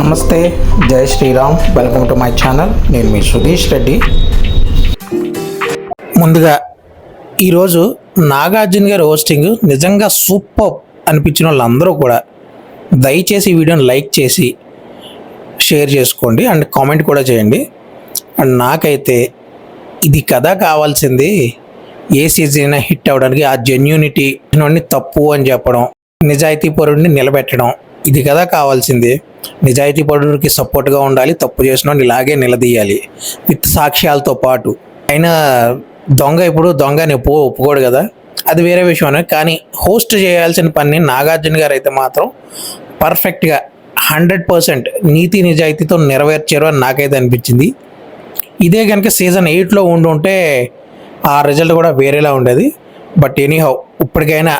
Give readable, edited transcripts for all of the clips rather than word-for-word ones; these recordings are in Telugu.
నమస్తే, జై Shriram. Welcome to my channel. నేను మీ సుధీష్ రెడ్డి. ముందుగా ఈరోజు నాగార్జున గారి హోస్టింగ్ నిజంగా సూపర్ అనిపించిన వాళ్ళందరూ కూడా దయచేసి ఈ వీడియోని లైక్ చేసి షేర్ చేసుకోండి అండ్ కామెంట్ కూడా చేయండి. అండ్ నాకైతే ఇది కదా కావాల్సింది. ఏ సీజన్ హిట్ అవ్వడానికి ఆ జెన్యూనిటీ తప్పు అని చెప్పడం, నిజాయితీ పరుడిని నిలబెట్టడం, ఇది కదా కావాల్సింది. నిజాయితీ పరుడికి సపోర్ట్గా ఉండాలి, తప్పు చేసిన ఇలాగే నిలదీయాలి విత్ సాక్ష్యాలతో పాటు. అయినా ఇప్పుడు దొంగని ఒప్పుకోడు కదా, అది వేరే విషయం. కానీ హోస్ట్ చేయాల్సిన పని నాగార్జున గారు అయితే మాత్రం పర్ఫెక్ట్గా 100% నీతి నిజాయితీతో నెరవేర్చారు అని నాకైతే అనిపించింది. ఇదే కనుక సీజన్ 8లో ఉండుంటే ఆ రిజల్ట్ కూడా వేరేలా ఉండేది. బట్ ఎనీహౌ ఇప్పటికైనా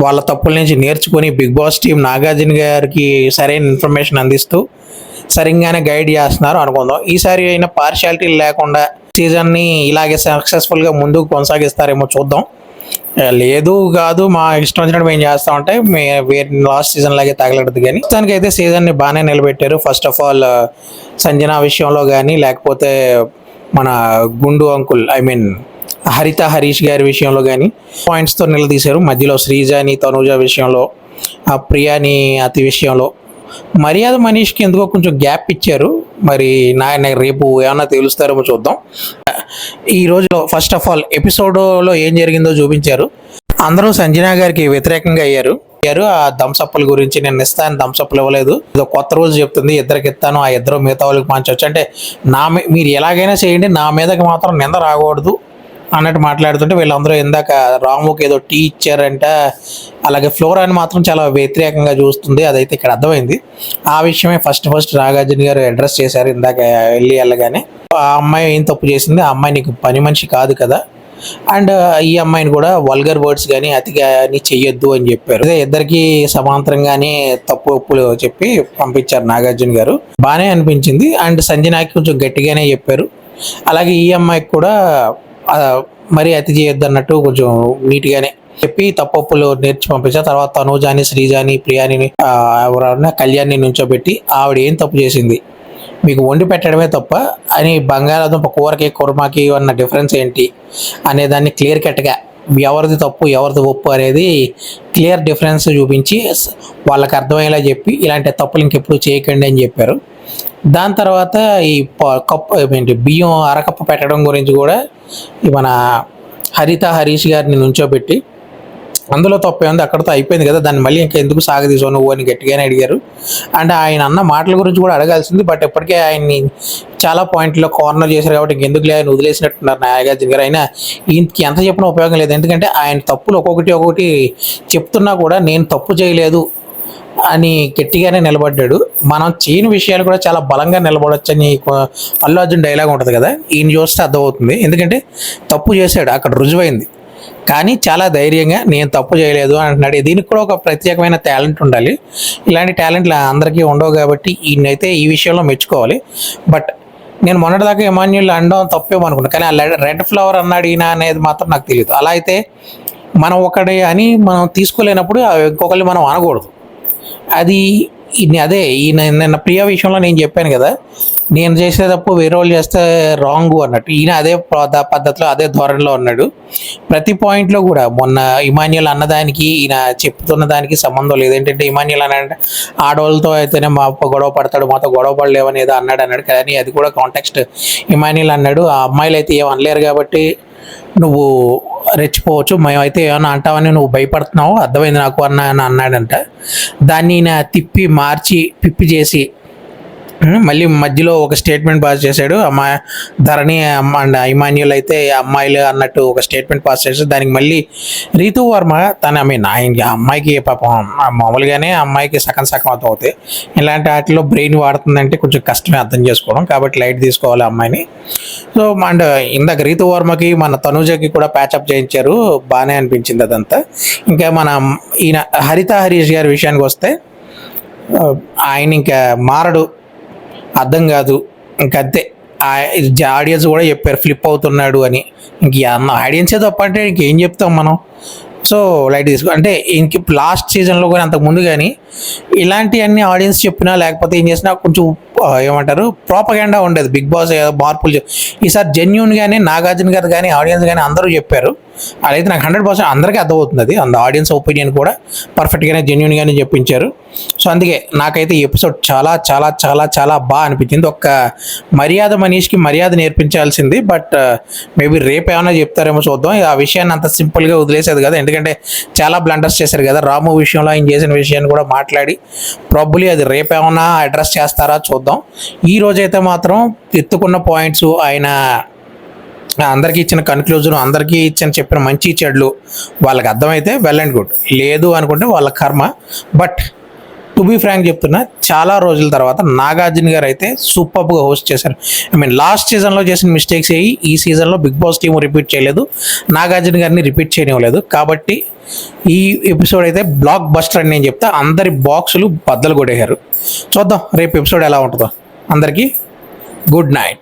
వాళ్ళ తప్పుల నుంచి నేర్చుకొని బిగ్ బాస్ టీం నాగార్జున గారికి సరైన ఇన్ఫర్మేషన్ అందిస్తూ సరిగ్గానే గైడ్ చేస్తున్నారు అనుకుందాం. ఈసారి అయినా పార్షియాలిటీ లేకుండా సీజన్ని ఇలాగే సక్సెస్ఫుల్గా ముందుకు కొనసాగిస్తారేమో చూద్దాం. లేదు కాదు మా ఇష్టం వచ్చినట్టు మేము చేస్తామంటే వేరే లాస్ట్ సీజన్ లాగే తగలడదు. కానీ దానికైతే సీజన్ని బాగానే నిలబెట్టారు. ఫస్ట్ ఆఫ్ ఆల్ సంజన విషయంలో కానీ, లేకపోతే మన గుండు అంకుల్ హరిత హరీష్ గారి విషయంలో కానీ పాయింట్స్తో నిలదీశారు. మధ్యలో శ్రీజాని తనూజ విషయంలో, ఆ ప్రియాని అతి విషయంలో మర్యాద మనీష్కి ఎందుకో కొంచెం గ్యాప్ ఇచ్చారు. మరి నాకు రేపు ఏమన్నా తెలుస్తారేమో చూద్దాం. ఈరోజు ఫస్ట్ ఆఫ్ ఆల్ ఎపిసోడ్లో ఏం జరిగిందో చూపించారు. అందరూ సంజన గారికి వ్యతిరేకంగా అయ్యారు. ఆ థమ్సప్ల గురించి నేను ఇస్తాను, థమ్సప్లు ఇవ్వలేదు, ఇదో కొత్త రూల్స్ చెప్తుంది, ఇద్దరికి ఇస్తాను, ఆ ఇద్దరు మిగతా వాళ్ళకి పంచవచ్చు అంటే మీరు ఎలాగైనా చేయండి, నా మీదకి మాత్రం నింద రాకూడదు అన్నట్టు మాట్లాడుతుంటే వీళ్ళందరూ ఇందాక రాముకి ఏదో టీ ఇచ్చారంట, అలాగే ఫ్లోరాని మాత్రం చాలా వ్యతిరేకంగా చూస్తుంది. అదైతే ఇక్కడ అర్థమైంది. ఆ విషయమే ఫస్ట్ నాగార్జున గారు అడ్రస్ చేశారు ఇందాక వెళ్ళగానే. ఆ అమ్మాయి ఏం తప్పు చేసింది, ఆ అమ్మాయి నీకు పని మనిషి కాదు కదా, అండ్ ఈ అమ్మాయిని కూడా వల్గర్ వర్డ్స్ కానీ అతిగాని చెయ్యొద్దు అని చెప్పారు. అదే ఇద్దరికి సమాంతరంగానే తప్పు ఒప్పులు చెప్పి పంపించారు నాగార్జున గారు. బాగానే అనిపించింది. అండ్ సంజనాకి కొంచెం గట్టిగానే చెప్పారు. అలాగే ఈ అమ్మాయికి కూడా మరీ అతి చేయొద్దు అన్నట్టు కొంచెం నీట్గానే చెప్పి తప్పులు నేర్చి పంపించారు. తర్వాత తనూజాని, శ్రీజాని, ప్రియాని, ఎవరన్నా కళ్యాణ్ని నుంచోబెట్టి ఆవిడ ఏం తప్పు చేసింది, మీకు వండి పెట్టడమే తప్ప అని బంగాళాదుంప కూరకి కుర్మాకి ఉన్న డిఫరెన్స్ ఏంటి అనే దాన్ని క్లియర్ కట్గా ఎవరిది తప్పు ఎవరిది ఒప్పు అనేది క్లియర్ డిఫరెన్స్ చూపించి వాళ్ళకి అర్థమయ్యేలా చెప్పి ఇలాంటి తప్పులు ఇంకెప్పుడు చేయకండి అని చెప్పారు. దాని తర్వాత ఈ కప్పు బియ్యం అరకప్పు పెట్టడం గురించి కూడా మన హరిత హరీష్ గారిని నుంచోబెట్టి అందులో తప్పు ఉంది, అక్కడితో అయిపోయింది కదా, దాన్ని మళ్ళీ ఇంకా ఎందుకు సాగదీసో నువ్వు అని గట్టిగానే అడిగారు. అండ్ ఆయన అన్న మాటల గురించి కూడా అడగాల్సింది. బట్ ఇప్పటికే ఆయన్ని చాలా పాయింట్లో కార్నర్ చేశారు కాబట్టి ఇంకెందుకు ఆయన వదిలేసినట్టున్నారు నాగార్జున గారు. అయినా ఈయనకి ఎంత చెప్పినా ఉపయోగం లేదు. ఎందుకంటే ఆయన తప్పులు ఒక్కొక్కటి చెప్తున్నా కూడా నేను తప్పు చేయలేదు అని గట్టిగానే నిలబడ్డాడు. మనం చేయని విషయాలు కూడా చాలా బలంగా నిలబడొచ్చు అని అల్లు అర్జున్ డైలాగ్ ఉంటుంది కదా, ఈయన చూస్తే అర్థమవుతుంది. ఎందుకంటే తప్పు చేశాడు, అక్కడ రుజువైంది. కానీ చాలా ధైర్యంగా నేను తప్పు చేయలేదు అంటున్నాడు. దీనికి కూడా ఒక ప్రత్యేకమైన టాలెంట్ ఉండాలి. ఇలాంటి టాలెంట్లు అందరికీ ఉండవు కాబట్టి ఈయనైతే ఈ విషయంలో మెచ్చుకోవాలి. బట్ నేను మొన్నటిదాకా ఎమాన్యుల్ అనడం తప్పేమనుకున్నాను, కానీ ఆ రెడ్ ఫ్లవర్ అన్నాడు ఈయన అనేది మాత్రం నాకు తెలియదు. అలా అయితే మనం ఒకటి అని మనం తీసుకోలేనప్పుడు ఇంకొకరిని మనం అనకూడదు. అది అదే నిన్న ప్రియా విషయంలో నేను చెప్పాను కదా, నేను చేసేటప్పుడు వేరే వాళ్ళు చేస్తే రాంగ్ అన్నట్టు. ఈయన అదే పద్ధతిలో అదే ధోరణిలో ఉన్నాడు. ప్రతి పాయింట్లో కూడా మొన్న ఇమాన్యుల్ అన్నదానికి ఈయన చెప్తున్న దానికి సంబంధం లేదు. ఏంటంటే ఇమాన్యుల్ అన్నాడంటే ఆడవాళ్ళతో అయితేనే మా గొడవ పడతాడు, మాతో గొడవ పడలేవని ఏదో అన్నాడు. కానీ అది కూడా కాంటెక్స్ట్. ఇమాన్యుల్ అన్నాడు ఆ అమ్మాయిలు అయితే ఏం అనలేరు కాబట్టి నువ్వు రెచ్చిపోవచ్చు, మేమైతే ఏమన్నా అంటావని నువ్వు భయపడుతున్నావు, అర్థమైంది నాకు అన్నాడంట. దాన్ని తిప్పి మార్చి పిప్పి చేసి మళ్ళీ మధ్యలో ఒక స్టేట్మెంట్ పాస్ చేశాడు. ధరణి అండ్ ఇమాన్యుల్ అయితే అమ్మాయిలు అన్నట్టు ఒక స్టేట్మెంట్ పాస్ చేశాడు. దానికి మళ్ళీ రీతు వర్మ ఆయన అమ్మాయికి పాపం మామూలుగానే అమ్మాయికి సగం అవుతాయి. ఇలాంటి వాటిలో బ్రెయిన్ వాడుతుందంటే కొంచెం కష్టమే అర్థం చేసుకోవడం, కాబట్టి లైట్ తీసుకోవాలి అమ్మాయిని. సో అండ్ ఇందాక రీతు వర్మకి మన తనూజకి కూడా ప్యాచప్ చేయించారు, బాగానే అనిపించింది అదంతా. ఇంకా ఈయన హరిత హరీష్ గారి విషయానికి వస్తే ఆయన ఇంకా మారడు, అర్థం కాదు ఇంకంతే. ఆడియన్స్ కూడా చెప్పారు ఫ్లిప్ అవుతున్నాడు అని. ఇంక ఆడియన్సే తప్ప అంటే ఇంకేం చెప్తాం మనం. సో లైట్ తీసుకో అంటే ఇంక లాస్ట్ సీజన్లో కానీ అంతకు ముందు కానీ ఇలాంటివన్నీ ఆడియన్స్ చెప్పినా లేకపోతే ఏం చేసినా కొంచెం ఏమంటారు ప్రాపగాండా ఉండేది. బిగ్ బాస్ మార్పులు ఈసారి జెన్యూన్గానే నాగార్జున గారు కానీ ఆడియన్స్ కానీ అందరూ చెప్పారు. అదైతే నాకు 100% అందరికీ అర్థమవుతుంది. అది అంత ఆడియన్స్ ఒపీనియన్ కూడా పర్ఫెక్ట్గానే జెన్యూన్గానే చెప్పించారు. సో అందుకే నాకైతే ఈ ఎపిసోడ్ చాలా చాలా చాలా చాలా బాగా అనిపించింది. ఒక్క మర్యాద మనీష్కి మర్యాద నేర్పించాల్సింది, బట్ మేబీ రేపు ఏమైనా చెప్తారేమో చూద్దాం. ఆ విషయాన్ని అంత సింపుల్గా వదిలేసేది కదా, ఎందుకంటే చాలా బ్లండర్స్ చేశారు కదా రాము విషయంలో. ఆయన చేసిన విషయాన్ని కూడా మాట్లాడి ప్రాబబ్లీ అది రేపు ఏమైనా అడ్రస్ చేస్తారా చూద్దాం. ఈ రోజైతే మాత్రం ఎత్తుకున్న పాయింట్స్, ఆయన అందరికీ ఇచ్చిన కన్క్లూజన్, అందరికీ చెప్పిన మంచి చెడ్లు వాళ్ళకి అర్థమైతే వెల్ అండ్ గుడ్, లేదు అనుకుంటే వాళ్ళ కర్మ. బట్ టు బీ ఫ్రాంక్ చెప్తున్నా, చాలా రోజుల తర్వాత నాగార్జున గారు అయితే సూపర్గా హోస్ట్ చేశారు. లాస్ట్ సీజన్లో చేసిన మిస్టేక్స్ ఈ సీజన్లో బిగ్ బాస్ టీమ్ రిపీట్ చేయలేదు, నాగార్జున గారిని రిపీట్ చేయనివ్వలేదు. కాబట్టి ఈ ఎపిసోడ్ అయితే బ్లాక్ బస్టర్ అని నేను చెప్తా. అందరి బాక్సులు బద్దలు కొట్టేశారు. చూద్దాం రేపు ఎపిసోడ్ ఎలా ఉంటుందో. అందరికీ గుడ్ నైట్.